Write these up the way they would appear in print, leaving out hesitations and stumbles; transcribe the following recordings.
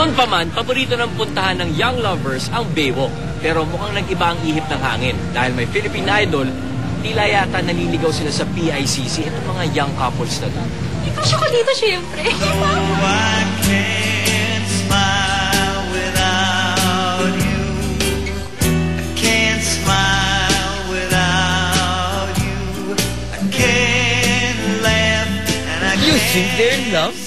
Noon pa man, paborito ng puntahan ng young lovers ang Baywalk. Pero mukhang nag-iba ang ihip ng hangin. Dahil may Philippine Idol, tila yata naliligaw sila sa PICC. Itong mga young couples na doon. Ikaw ko dito, syempre. You think they're in love?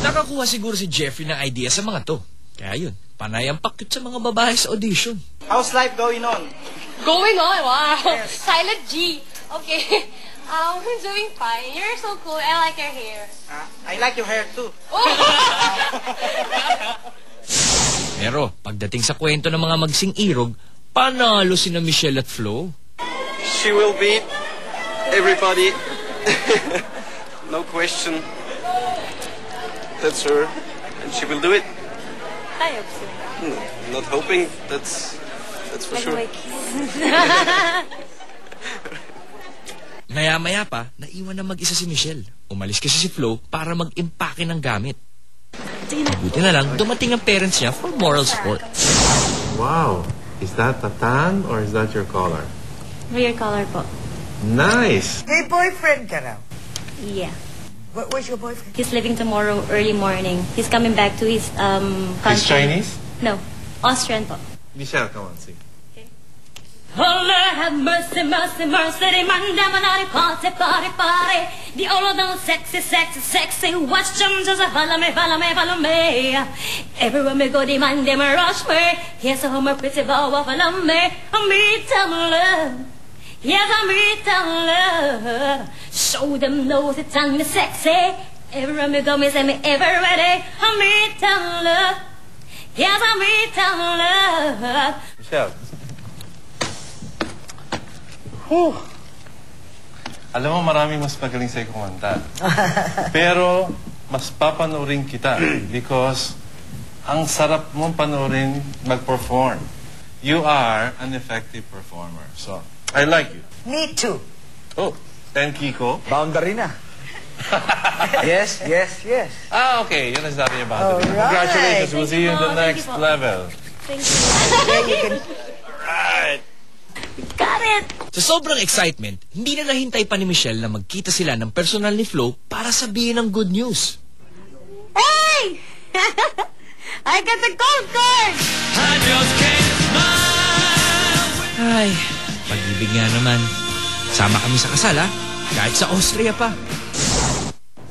Nakakuha siguro si Jeffrey ng idea sa mga to. Kaya yun, panay ang pakit sa mga babae sa audition. How's life going on? Going on? Wow. Yes. Silent G. Okay. I'm doing fine. You're so cool. I like your hair. I like your hair too. Oh. Pero pagdating sa kwento ng mga magsing irog, panalo sina Michelle at Flo. She will beat everybody. No question. That's her. And she will do it. I hope so. Not hoping. That's for Like sure. my kiss. Maya-maya pa, naiwan na mag-isa si Michelle. Umalis kasi si Flo para mag-impake ng gamit. Buti na lang, dumating ang parents niya for moral support. Wow. Is that a tan or is that your collar? Rear color po. Nice! May boyfriend ka now? Yeah. Where's your boyfriend? He's leaving tomorrow early morning. He's coming back to his country. He's Chinese? No. Austrian po. Michelle, come on, sing. Oh, Lord, have mercy, mercy, mercy. Manda manari, party, party, party. The all of them sexy, sexy, sexy. Watch them just follow me, follow me, follow me. Everywhere me go, demand them rush me. Here's a home, pretty boy, follow me. Me tell love. Yes, I me tell love. Show them know that I'm sexy. Everywhere me go, me say me ever ready. Me tell love. Yes, I me tell love. Michelle. Whew. Alam mo, maraming mas magaling sa'yo kumanta. Pero, mas papanoorin kita because ang sarap mong panoorin mag-perform. You are an effective performer. So, I like you. Me too. Oh, and Kiko? Boundary na. Yes, yes, yes. Ah, okay. Yun ang sabi niya boundary. Alright. Congratulations. We'll see you in the Thank you next po. level. Thank you. Alright. Got it! Sa sobrang excitement, hindi na nahintay pa ni Michelle na magkita sila ng personal ni Flo para sabihin ng good news. Hey! I got the gold card! Ay, pag-ibig nga naman. Sama kami sa kasal, ha? Kahit sa Austria pa.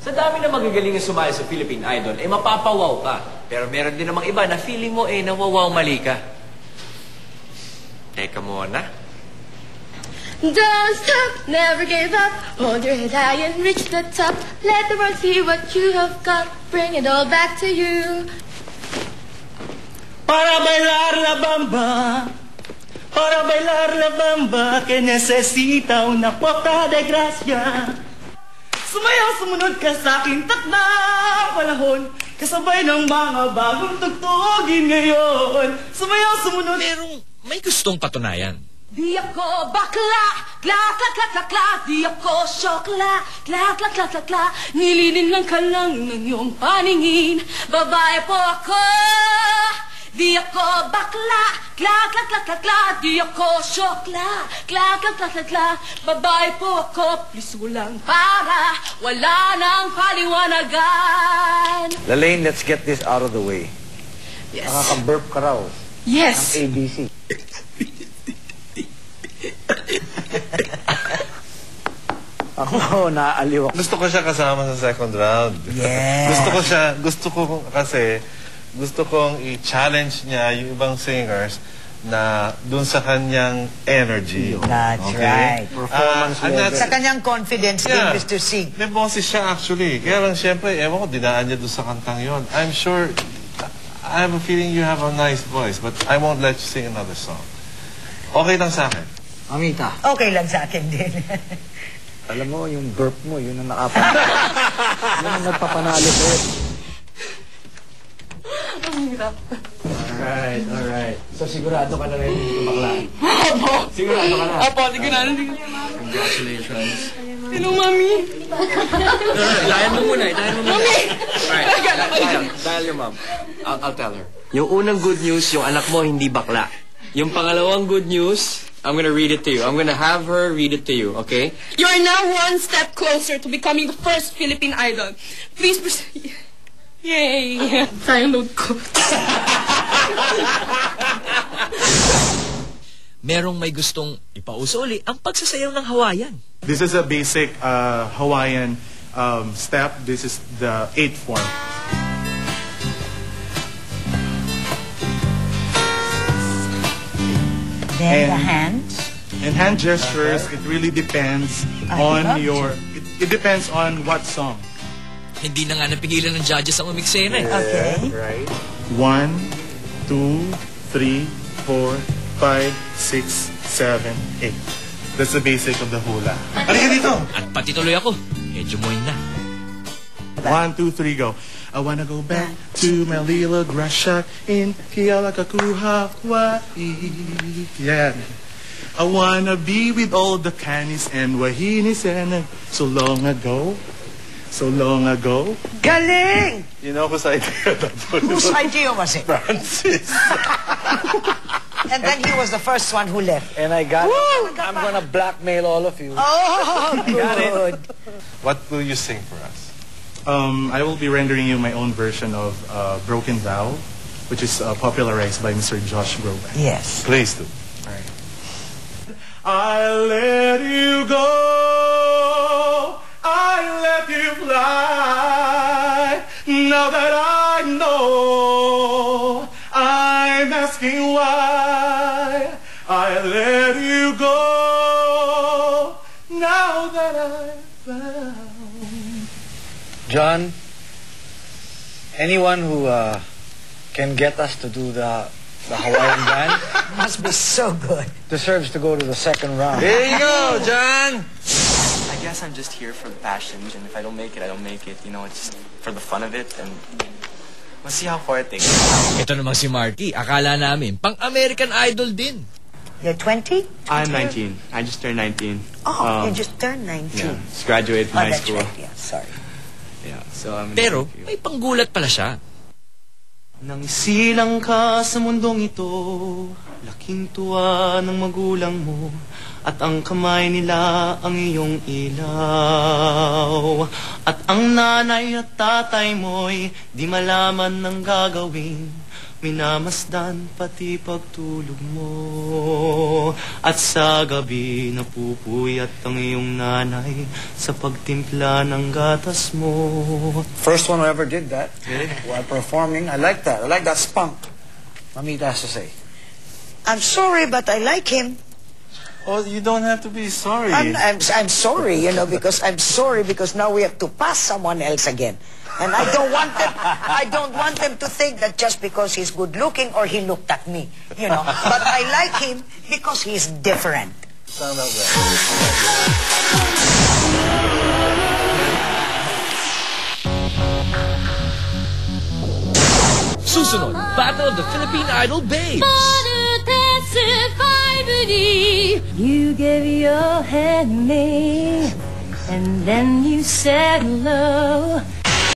Sa dami na magagaling na sumali sa Philippine Idol, mapapawaw ka. Pero meron din namang iba na feeling mo nawawaw mali ka. Teka muna. Don't stop, never give up. Hold your head high and reach the top. Let the world see what you have got. Bring it all back to you. Para bailar la bamba. Para bailar la bamba. Que necesita una poca de gracia. Sumayaw, sumunod ka sa aking takdang panahon. Kasabay ng mga bagong tugtugin ngayon. Sumayaw, sumunod. Merong may gustong patunayan. Di ako bakla, kla, kla, kla, kla, kla. Di ako syokla, kla, kla, kla, kla, kla. Nilinin lang ka lang ng iyong paningin. Babae po ako. Di ako bakla, kla, kla, kla, kla, kla. Di ako syokla, kla, kla, kla, kla, kla. Babae po ako, please walang para. Wala nang paliwanagan. Lalaine, let's get this out of the way. Yes. Nakaka-burp ka raw. Yes. ABC. Ako, naaaliw ako. Gusto ko siya kasama sa second round. Yeah. Gusto kong i-challenge niya yung ibang singers na dun sa kanyang energy. That's right. Performance level. Sa kanyang confidence Yeah. din, Mr. Sig. May boses siya actually. Kaya lang siyempre, ewan ko, dinaan niya dun sa kantang yon. I'm sure, I have a feeling you have a nice voice, but I won't let you sing another song. Okay lang sa akin. Amita, Okay lang sa akin din. alam mo, yung burp mo, yun ang yun ang nagpapanalo sa'yo. Ang hirap. Alright. So, sigurado ka na rin yung baklaan? Opo. Sigurado ka na? Opo, sigurado. Congratulations. Hello, Mommy. Ilayan mo muna. Alright, dial your mom. I'll tell her. Yung unang good news, yung anak mo hindi bakla. Yung pangalawang good news, I'm gonna read it to you. I'm gonna have her read it to you, okay? You are now one step closer to becoming the first Philippine Idol. Please proceed. Yay! Sayang load ko. Merong may gustong ipauso uli ang pagsasayaw ng Hawaiian. This is a basic Hawaiian step. This is the 8th form. Then the hands. And hand gestures, it really depends on your... It depends on what song. Hindi na nga napigilan ng judges ang umiksena eh. Okay. Right? 1, 2, 3, 4, 5, 6, 7, 8. That's the basic of the hula. Halika dito! At pati tuloy ako. Medyo moy na. 1, 2, 3, go. I wanna go back to my little grass shack in Kealakaku, Hawaii. Yeah. I wanna be with all the canis and wahinis and so long ago. Galing! You know whose idea that was? Whose idea was it? Francis. And then he was the first one who left. And I got it. I'm gonna blackmail all of you. Oh, good. What will you sing for us? I will be rendering you my own version of Broken Vow, which is popularized by Mr. Josh Groban. Yes. Please do. I let you go, I let you fly. Now that I know, I'm asking why. I let you go, now that I found. John, anyone who can get us to do the Hawaiian band Must be so good. deserves to go to the second round. There you go, John! I guess I'm just here for the passion, and if I don't make it, I don't make it. You know, it's just for the fun of it, and we'll see how far it takes. Ito namang si Marky, akala namin, pang-American Idol din. You're 20? I'm 19. I just turned 19. Oh, you just turned 19. Yeah, just graduated from high That's school. right. Yeah, sorry. Yeah, so I'm. Pero, may panggulat pala siya. Nang isilang ka sa mundong ito, laking tuwa ng magulang mo, at ang kamay nila ang iyong ilaw. At ang nanay at tatay mo'y di malaman ng gagawin, minamasdan pati pagtulog mo. At sa gabi napupuyat ang iyong nanay sa pagtimpla ng gatas mo. First one who ever did that. While performing, I like that. I like that spunk. Mamita has to say. I'm sorry, but I like him. Oh, you don't have to be sorry. I'm sorry, because I'm sorry because now we have to pass someone else again. And I don't want them to think that just because he's good looking or he looked at me, But I like him because he's different. Sound out well. Susunod, Battle of the Philippine Idol Babes. You gave your hand to me, and then you said hello.